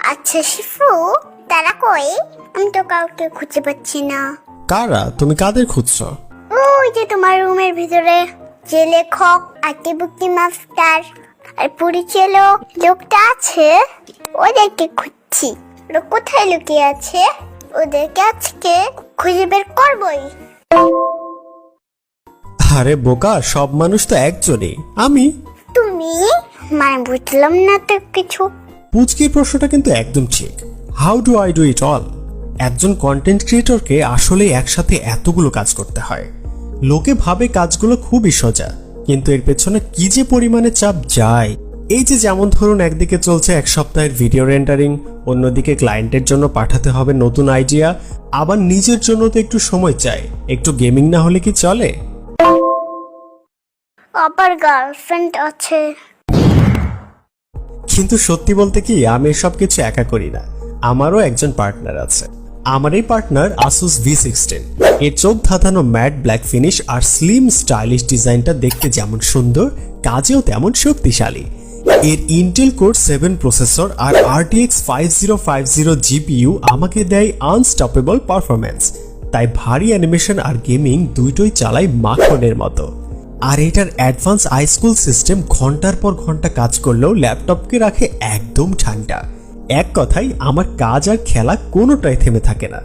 আচ্ছা শিফু, তারা কই? আমি তো কাউকে খুঁজে পাচ্ছি না। কারা? তুমি কাদের খুঁজছো? ওই যে তোমার রুমের ভিতরে যে লেখক, আঁকিবুকি মাস্টার আর পরিচালক লোকটা আছে, ওদেরকে খুঁজছি। ওরা কোথায় লুকিয়ে আছে? ওদেরকে আজকে খুঁজে বের করবই। আরে বোকা, সব মানুষ তো একজনই, আমি। তুমি? মানে বুঝলাম না তো কিছু। পুচকির প্রশ্নটা কিন্তু একদম ঠিক। How do I do it all? একজন কন্টেন্ট ক্রিয়েটরকে আসলে একসাথে এতগুলো কাজ করতে হয়। লোকে ভাবে কাজগুলো খুবই সোজা, কিন্তু এর পেছনে কি যে পরিমাণে চাপ যায়। এই যে যেমন ধরুন, একদিকে চলছে এক সপ্তাহের ভিডিও রেন্ডারিং, অন্যদিকে ক্লায়েন্টের জন্য পাঠাতে হবে নতুন আইডিয়া, আবার নিজের জন্য তো একটু সময় চাই। একটু গেমিং না হলে কি চলে? আবার গার্লফ্রেন্ড আছে। কিন্তু সত্যি বলতে কি, আমি এসব কিছু একা করি না, আমারও একজন পার্টনার আছে। আমার এই পার্টনার আসুস V16। এর চোখ ধাঁধানো ম্যাট ব্ল্যাক ফিনিশ আর স্লিম স্টাইলিশ ডিজাইনটা দেখতে যেমন সুন্দর, কাজেও তেমন শক্তিশালী। এর ইন্টেল কোর 7 প্রসেসর আর RTX 5050 GPU আমাকে দেয় আনস্টপেবল পারফরম্যান্স। তাই ভারী অ্যানিমেশন আর গেমিং দুইটোই চালাই মাখনের মতো। আর এটার অ্যাডভান্স আইস্কুল সিস্টেম ঘন্টার পর ঘন্টা কাজ করলেও ল্যাপটপকে রাখে একদম ঠান্ডা। এক কথায়, আমার কাজ আর খেলা কোনোটাই থেমে থাকে না।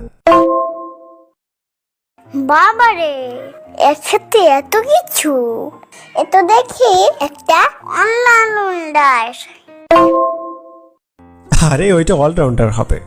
বাবারে, একসাথে এত কিছু! এ তো দেখি একটা অনলাইন। আরে ওইটা অলরাউন্ডার হবে।